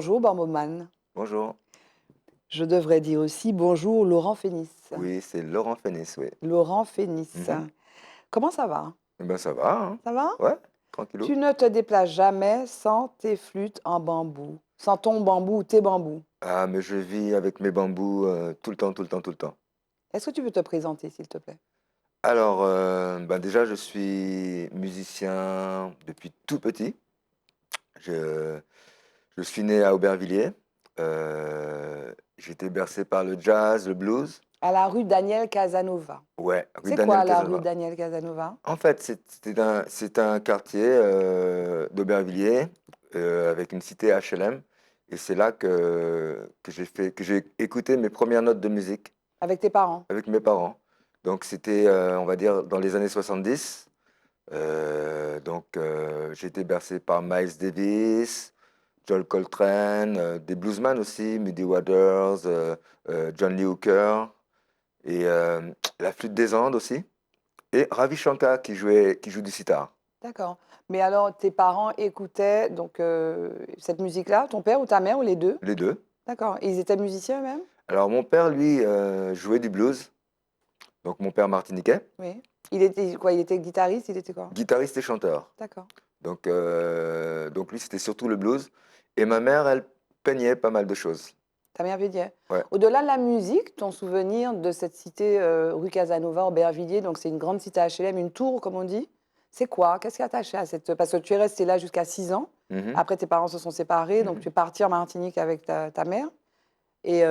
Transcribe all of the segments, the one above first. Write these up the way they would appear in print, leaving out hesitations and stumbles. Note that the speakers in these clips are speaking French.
Bonjour Bamboman. Bonjour. Je devrais dire aussi bonjour Laurent Fénis. Oui, c'est Laurent Fénis, oui. Laurent Fénis. Mhm. Comment ça va? Eh ben ça va, hein? Ça va? Ouais, tranquillou. Tu ne te déplaces jamais sans tes flûtes en bambou, sans ton bambou ou tes bambous. Ah, mais je vis avec mes bambous tout le temps, tout le temps, tout le temps. Est-ce que tu peux te présenter, s'il te plaît? Alors, ben déjà, je suis musicien depuis tout petit. Je, je suis né à Aubervilliers. J'ai été bercé par le jazz, le blues. À la rue Daniel Casanova. Ouais, rue C'est Daniel quoi la rue Casanova. Daniel Casanova? En fait, c'est un quartier d'Aubervilliers avec une cité HLM. Et c'est là que j'ai écouté mes premières notes de musique Avec tes parents? avec mes parents. Donc c'était, on va dire, dans les années 70. J'ai été bercé par Miles Davis, Joel Coltrane, des bluesmen aussi, Muddy Waters, John Lee Hooker, et la flûte des Andes aussi. Et Ravi Shankar qui joue du sitar. D'accord. Mais alors, tes parents écoutaient donc cette musique-là, ton père ou ta mère ou les deux? Les deux. D'accord. Et ils étaient musiciens eux-mêmes? Alors mon père, lui, jouait du blues. Donc mon père martiniquais, Oui. Il était quoi? Il était guitariste? Il était quoi? guitariste et chanteur. D'accord. Donc lui, c'était surtout le blues. Et ma mère, elle peignait pas mal de choses. Ta mère Bédier. Ouais. Au-delà de la musique, ton souvenir de cette cité rue Casanova, Aubervilliers, donc c'est une grande cité HLM, une tour comme on dit, c'est quoi? Qu'est-ce qui est attaché à cette... Parce que tu es resté là jusqu'à 6 ans, Mhm, après tes parents se sont séparés, donc mhm. tu es parti en Martinique avec ta mère. Et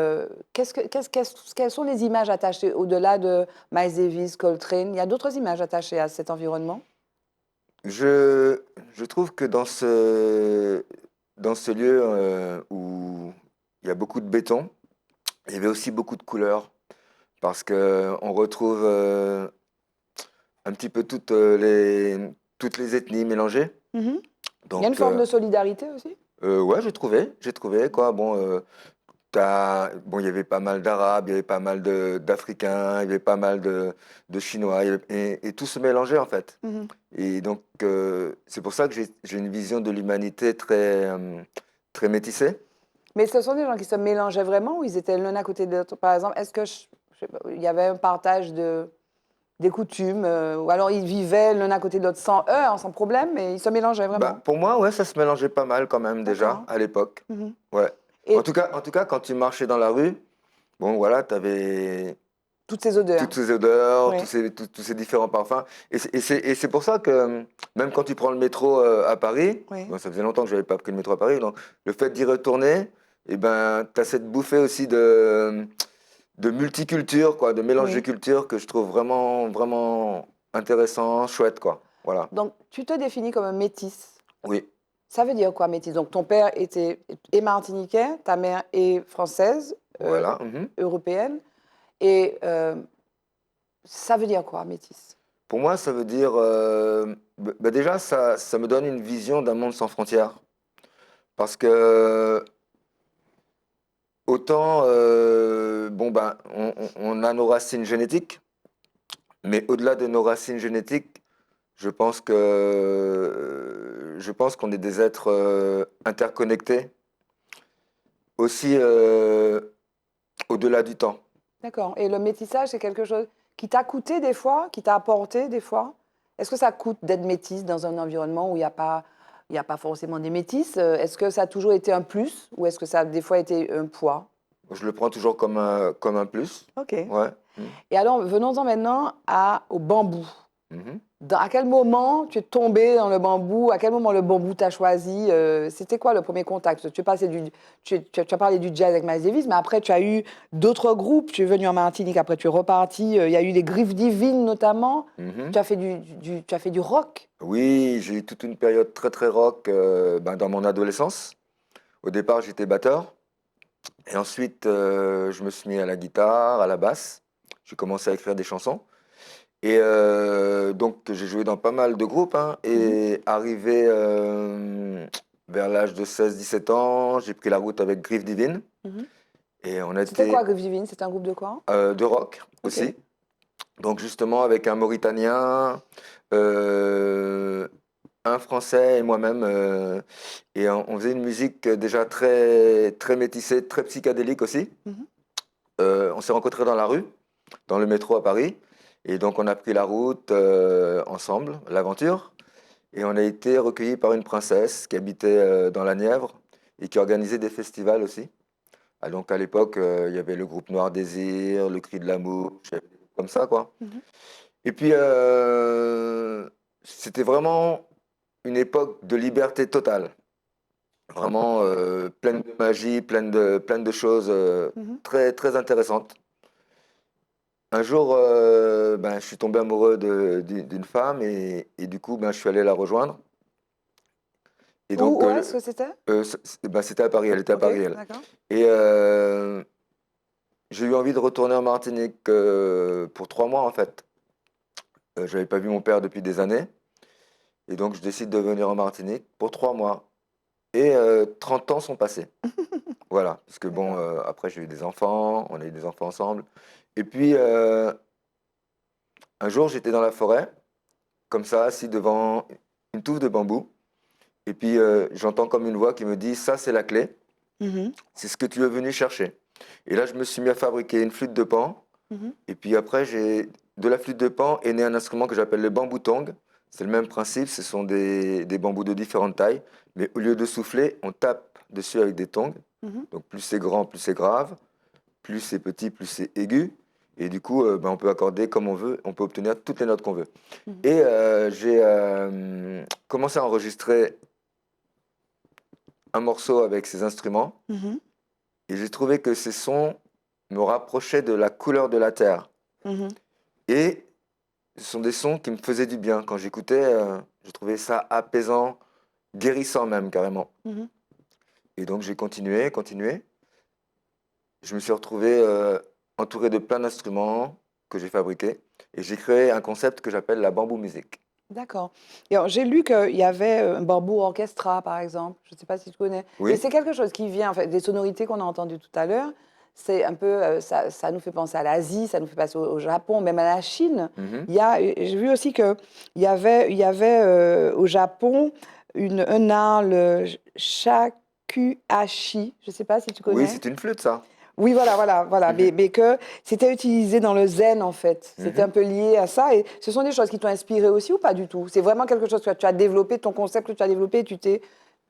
quelles sont les images attachées au-delà de Miles Davis, Coltrane? Il y a d'autres images attachées à cet environnement? Je trouve que dans ce lieu où il y a beaucoup de béton, il y avait aussi beaucoup de couleurs. Parce qu'on retrouve un petit peu toutes les ethnies mélangées. Mhm. Il y a une Donc, forme de solidarité aussi? ouais, j'ai trouvé, quoi. Bon, bon, il y avait pas mal d'Arabes, il y avait pas mal d'Africains, il y avait pas mal de Chinois, et tout se mélangeait, en fait. Mhm. Et donc, c'est pour ça que j'ai une vision de l'humanité très métissée. Mais ce sont des gens qui se mélangeaient vraiment ou ils étaient l'un à côté de l'autre? Par exemple, est-ce que je sais pas, il y avait un partage des coutumes ou alors ils vivaient l'un à côté de l'autre sans heurts, sans problème, mais ils se mélangeaient Bah, vraiment? pour moi, ouais, ça se mélangeait pas mal quand même déjà D'accord. à l'époque. Mhm. Ouais. Et En tout cas, quand tu marchais dans la rue, bon, voilà, tu avais toutes ces odeurs? toutes ces odeurs, Oui, tous ces différents parfums. Et c'est pour ça que même quand tu prends le métro à Paris, oui, bon, ça faisait longtemps que je n'avais pas pris le métro à Paris, donc le fait d'y retourner, eh ben, tu as cette bouffée aussi de multiculture, quoi, de mélange de oui. cultures que je trouve vraiment, vraiment intéressant, chouette, quoi. Voilà. Donc, tu te définis comme un métis. Oui, Ça veut dire quoi, métis? Donc, ton père est martiniquais, ta mère est française, voilà. Mhm. européenne. Et ça veut dire quoi, métis? Pour moi, ça veut dire, déjà, ça me donne une vision d'un monde sans frontières. Parce que autant, bon, ben, on a nos racines génétiques, mais au-delà de nos racines génétiques, je pense qu'on est des êtres interconnectés, aussi au-delà du temps. D'accord. Et le métissage, c'est quelque chose qui t'a coûté des fois, qui t'a apporté des fois? Est-ce que ça coûte d'être métisse dans un environnement où il y a pas forcément des métisses? Est-ce que ça a toujours été un plus ou est-ce que ça a des fois été un poids? Je le prends toujours comme un plus. Ok. Ouais. Mhm. Et alors, venons-en maintenant au bambou. Mhm. À quel moment tu es tombé dans le bambou? À quel moment le bambou t'a choisi? C'était quoi le premier contact? Tu as parlé du jazz avec Miles Davis, mais après tu as eu d'autres groupes. Tu es venu en Martinique, après tu es reparti. Il y a eu les Griffes Divines notamment. Mhm. Tu as fait tu as fait du rock. Oui, j'ai eu toute une période très très rock ben, dans mon adolescence. Au départ, j'étais batteur. Et ensuite, je me suis mis à la guitare, à la basse. J'ai commencé à écrire des chansons. Et donc, j'ai joué dans pas mal de groupes, hein. Mhm, Et arrivé vers l'âge de 16-17 ans, j'ai pris la route avec Griffes Divine. mhm. Et on a C'était quoi été Griffes Divines? C'était un groupe de quoi? de rock Ok. aussi. Donc, justement, avec un Mauritanien, euh, un Français et moi-même. Et on faisait une musique déjà très, très métissée, très psychédélique aussi. Mhm. On s'est rencontrés dans la rue, dans le métro à Paris. Et donc, on a pris la route ensemble, l'aventure. Et on a été recueillis par une princesse qui habitait dans la Nièvre et qui organisait des festivals aussi. Ah, donc, à l'époque, il y avait le groupe Noir Désir, le Cri de l'amour, comme ça, quoi. Mhm. Et puis, c'était vraiment une époque de liberté totale. Vraiment pleine de magie, pleine de choses Mhm. très, très intéressantes. Un jour, ben, je suis tombé amoureux d'une femme et du coup, ben, je suis allé la rejoindre. Et donc, Où est-ce que c'était? ben, c'était à Paris, elle était à Ok, Paris, elle. d'accord. Et j'ai eu envie de retourner en Martinique pour 3 mois, en fait. Je n'avais pas vu mon père depuis des années. Et donc, je décide de venir en Martinique pour 3 mois. Et 30 ans sont passés. Voilà, parce que bon, D'accord. après, j'ai eu des enfants, on a eu des enfants ensemble. Et puis, un jour, j'étais dans la forêt, comme ça, assis devant une touffe de bambou. Et puis, j'entends comme une voix qui me dit, ça, c'est la clé, Mhm. c'est ce que tu es venu chercher. Et là, je me suis mis à fabriquer une flûte de pan. Mhm. Et puis après, de la flûte de pan est né un instrument que j'appelle le bambou tong. C'est le même principe, ce sont des bambous de différentes tailles. Mais au lieu de souffler, on tape dessus avec des tongs. Mhm. Donc plus c'est grand, plus c'est grave. Plus c'est petit, plus c'est aigu. Et du coup, ben, on peut accorder comme on veut, on peut obtenir toutes les notes qu'on veut. Mhm. Et j'ai commencé à enregistrer un morceau avec ces instruments. Mhm. Et j'ai trouvé que ces sons me rapprochaient de la couleur de la terre. Mhm. Et ce sont des sons qui me faisaient du bien. Quand j'écoutais, je trouvais ça apaisant, guérissant même carrément. Mhm. Et donc j'ai continué, continué. Je me suis retrouvé entouré de plein d'instruments que j'ai fabriqués. Et j'ai créé un concept que j'appelle la bamboo music. D'accord. Et alors, j'ai lu qu'il y avait un bambou orchestra, par exemple. Je ne sais pas si tu connais. Et Oui. c'est quelque chose qui vient, en fait, des sonorités qu'on a entendues tout à l'heure. C'est un peu, ça nous fait penser à l'Asie, ça nous fait penser au Japon, même à la Chine. Mhm. J'ai vu aussi qu'il y avait au Japon un art, le shakuhachi. Je ne sais pas si tu Oui, connais. c'est une flûte, ça. Oui, voilà. Mhm. Mais que c'était utilisé dans le zen, en fait. C'était un Mhm. peu lié à ça. Et ce sont des choses qui t'ont inspiré aussi ou pas du tout? C'est vraiment quelque chose que tu as développé, ton concept que tu as développé, tu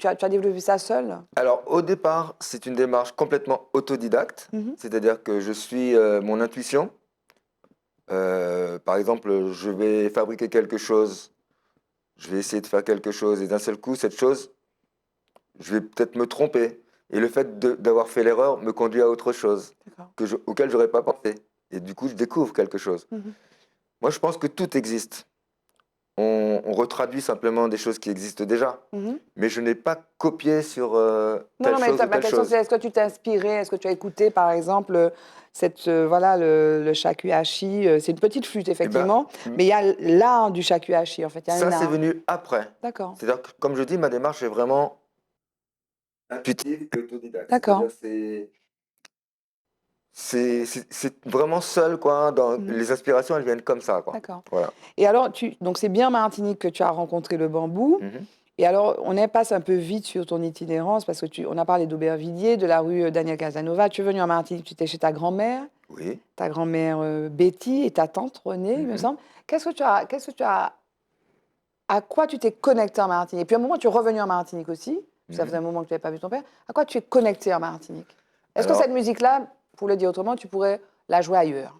as développé ça seul? Alors, au départ, c'est une démarche complètement autodidacte. Mhm. C'est-à-dire que je suis mon intuition. Par exemple, je vais fabriquer quelque chose, je vais essayer de faire quelque chose, et d'un seul coup, cette chose, je vais peut-être me tromper. Et le fait d'avoir fait l'erreur me conduit à autre chose D'accord. auquel je n'aurais pas pensé. Et du coup, je découvre quelque chose. Mhm. Moi, je pense que tout existe. On retraduit simplement des choses qui existent déjà. Mhm. Mais je n'ai pas copié sur Non, telle non, mais chose ou ma telle question, c'est chose. est-ce que tu t'es inspiré? Est-ce que tu as écouté, par exemple, voilà, le shakuhachi? C'est une petite flûte, Eh ben, effectivement. Mais il y a l'art du shakuhachi, en fait. Il y a ça, un c'est art. venu après. D'accord. C'est-à-dire que, comme je dis, ma démarche est vraiment intuitive et autodidacte. D'accord. C'est-à-dire c'est vraiment seul, quoi. Mhm. Les inspirations, elles viennent comme ça, quoi. D'accord. Voilà. Et alors, donc c'est bien en Martinique que tu as rencontré le bambou. Mhm. Et alors, passe un peu vite sur ton itinérance parce que on a parlé d'Aubervilliers, de la rue Daniel Casanova. Tu es venu en Martinique, tu étais chez Oui. ta grand-mère Betty et ta tante Renée, il me Mhm. semble. Qu'est-ce que tu as, à quoi tu t'es connecté en Martinique? Et puis à un moment, tu es revenu en Martinique aussi. Ça faisait Mhm. un moment que tu n'avais pas vu ton père. À quoi tu es connecté en Martinique? Est-ce que cette Alors, musique-là, pour le dire autrement, tu pourrais la jouer ailleurs?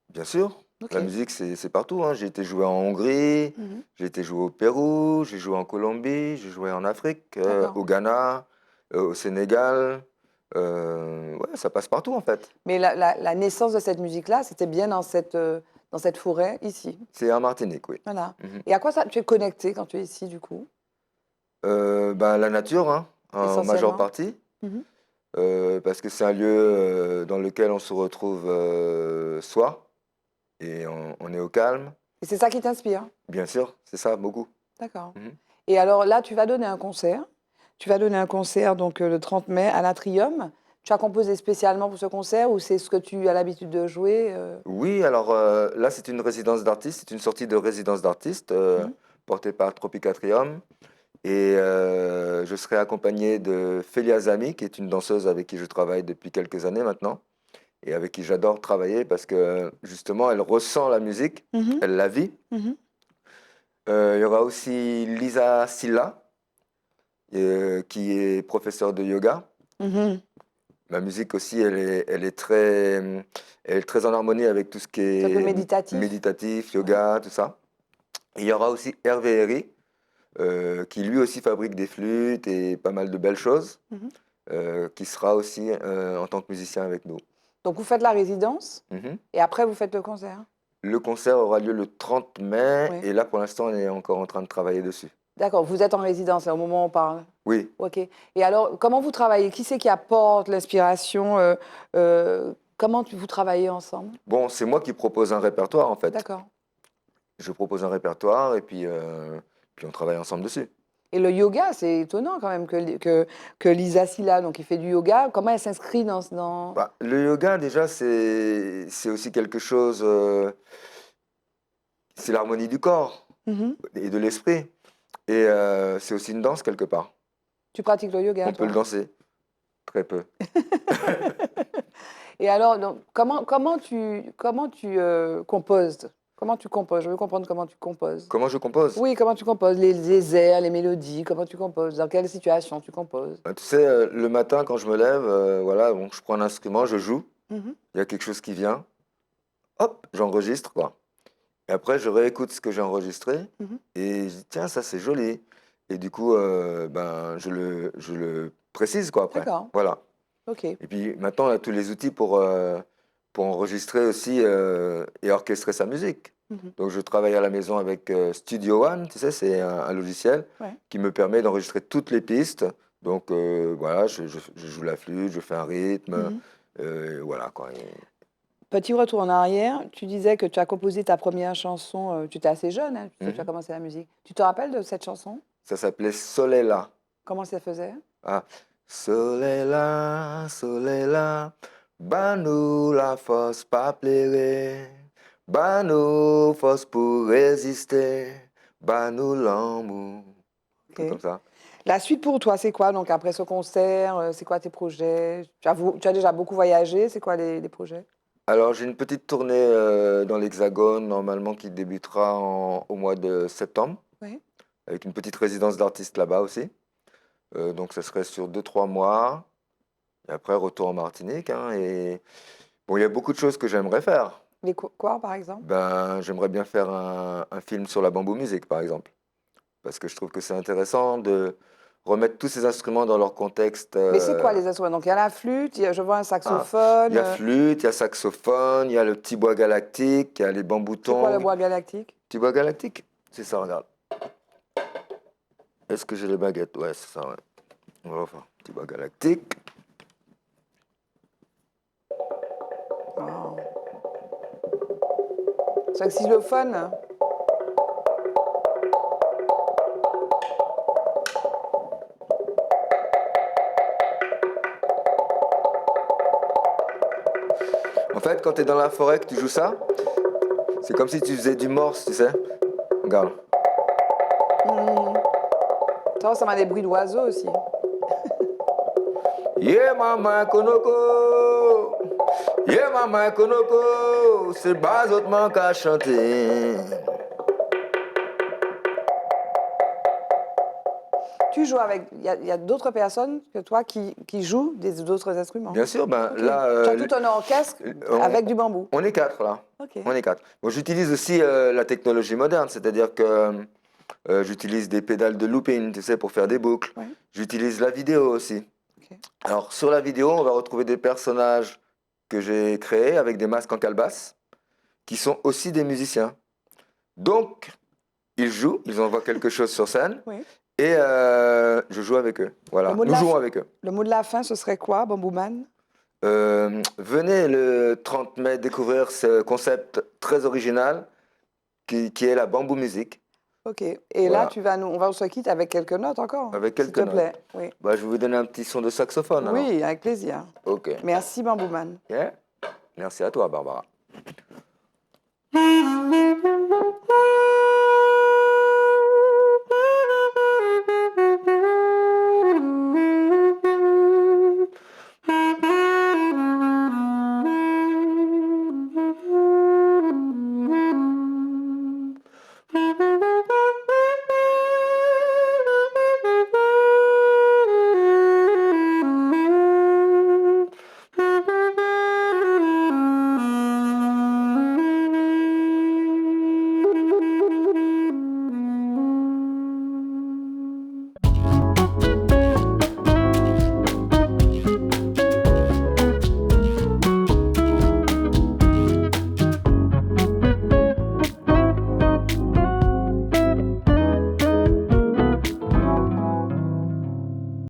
bien sûr, Ok. la musique, c'est partout, hein. J'ai été joué en Hongrie, Mhm. j'ai été joué au Pérou, j'ai joué en Colombie, j'ai joué en Afrique, D'accord. au Ghana, au Sénégal. Ouais, ça passe partout, en fait. Mais la naissance de cette musique-là, c'était bien dans cette forêt, ici. C'est en Martinique, oui. Voilà. Mhm. Et à quoi ça, tu es connecté quand tu es ici, du coup, Ben, la nature, hein, en majeure essentiellement? partie. Mhm. Parce que c'est un lieu dans lequel on se retrouve soi et on est au calme. Et c'est ça qui t'inspire? Bien sûr, c'est ça, beaucoup. D'accord. Mhm. Et alors là, tu vas donner un concert. Tu vas donner un concert donc le 30 mai à l'Atrium. Tu as composé spécialement pour ce concert ou c'est ce que tu as l'habitude de jouer Oui, alors là, c'est une résidence d'artiste, c'est une sortie de résidence d'artiste Mhm. porté par Tropicatrium. Et je serai accompagné de Félia Zami, qui est une danseuse avec qui je travaille depuis quelques années maintenant, et avec qui j'adore travailler parce que justement, elle ressent la musique, Mhm, elle la vit. mhm, Il y aura aussi Lisa Silla, qui est professeure de yoga. mhm. Ma musique aussi, elle est très en harmonie avec tout ce qui C'est un peu est méditatif. méditatif, Ouais. yoga, tout ça. Et il y aura aussi Hervé Herry, qui lui aussi fabrique des flûtes et pas mal de belles choses, Mhm. qui sera aussi en tant que musicien avec nous. Donc, vous faites la résidence Mhm. et après, vous faites le concert. Le concert aura lieu le 30 mai Oui. et là, pour l'instant, on est encore en train de travailler dessus. D'accord, vous êtes en résidence, c'est au moment où on parle. Oui, Ok. Et alors, comment vous travaillez? Qui c'est qui apporte l'inspiration? Comment vous travaillez ensemble? bon, c'est moi qui propose un répertoire en fait. D'accord. Je propose un répertoire et puis on travaille ensemble dessus. Et le yoga, c'est étonnant quand même que Lisa Silla, donc qui fait du yoga, comment elle s'inscrit dans... Bah, le yoga, déjà, c'est aussi quelque chose, c'est l'harmonie du corps Mhm. et de l'esprit. Et c'est aussi une danse quelque part. Tu pratiques le yoga, On peut le toi? danser, très peu. Et alors, donc, comment tu composes? Comment tu composes? Je veux comprendre comment tu composes. Comment je compose? Oui, comment tu composes? Les airs, les mélodies, comment tu composes? Dans quelle situation tu composes? Bah, tu sais, le matin, quand je me lève, voilà, bon, je prends un instrument, je joue, Mhm, il y a quelque chose qui vient, hop, j'enregistre, quoi. Et après, je réécoute ce que j'ai enregistré mhm. et je dis, tiens, ça c'est joli. Et du coup, ben, je le précise, quoi, après. D'accord, Voilà. ok. Et puis maintenant, on a tous les outils pour enregistrer aussi et orchestrer sa musique. Mhm. Donc, je travaille à la maison avec Studio One, tu sais, c'est un logiciel Ouais. qui me permet d'enregistrer toutes les pistes. Donc, voilà, je joue la flûte, je fais un rythme, Mhm. voilà, quoi. Petit retour en arrière, tu disais que tu as composé ta première chanson, tu étais assez jeune, hein, tu as Mhm. commencé la musique. Tu te rappelles de cette chanson? Ça s'appelait Soleil. Comment ça faisait? Ah, soleil là, bah nous la force pas pleurer, bah nous force pour résister, bah nous l'amour. Un Ok. truc comme ça. La suite pour toi, c'est quoi? Donc après ce concert, c'est quoi tes projets? Tu as déjà beaucoup voyagé, c'est quoi les projets? Alors j'ai une petite tournée dans l'Hexagone, normalement qui débutera au mois de septembre, Oui. avec une petite résidence d'artiste là-bas aussi. Donc ça serait sur 2, 3 mois, et après retour en Martinique, hein, et bon, il y a beaucoup de choses que j'aimerais faire. Quoi, par exemple? Ben, j'aimerais bien faire un film sur la bambou musique, par exemple, parce que je trouve que c'est intéressant de remettre tous ces instruments dans leur contexte. Mais c'est quoi les instruments? Donc il y a la flûte, je vois un Ah, il saxophone. y a flûte, il y a saxophone, il y a le petit bois galactique, il y a les bambous C'est quoi le tongs. bois galactique? Petit bois galactique, c'est ça, regarde. Est-ce que j'ai les baguettes? Ouais, c'est ça, ouais. On va voir. Petit bois galactique. Wow. C'est un xylophone. En fait, quand tu es dans la forêt, que tu joues ça, c'est comme si tu faisais du morse, tu sais. Regarde. Hmm. Ça m'a des bruits d'oiseaux aussi. Yeah, maman, konoko. Yeah, maman, konoko. C'est bas autres manque à chanter. Tu joues avec. Il y a d'autres personnes que toi qui jouent d'autres instruments. Bien sûr, ben Ok. là, Tu as tout un orchestre on, avec du bambou. on est 4 là. Ok. On est 4. Bon, j'utilise aussi la technologie moderne, c'est-à-dire que j'utilise des pédales de looping, tu sais, pour faire des boucles. Ouais. J'utilise la vidéo aussi. Ok. Alors, sur la vidéo, on va retrouver des personnages que j'ai créés avec des masques en calebasse, qui sont aussi des musiciens. Donc, ils jouent, ils envoient quelque chose sur scène, Oui. et je joue avec eux. Le Voilà, mot de nous la jouons fin, avec eux. le mot de la fin, ce serait quoi, Bambouman? Venez le 30 mai découvrir ce concept très original qui est la bambou musique. Ok. Et là, Voilà, on se quitte avec quelques notes encore, avec s'il quelques te notes. plaît. Oui. Bah, je vais vous donner un petit son de saxophone alors. Oui, avec plaisir. Ok. Merci, Bambouman. Yeah. Merci à toi, Barbara.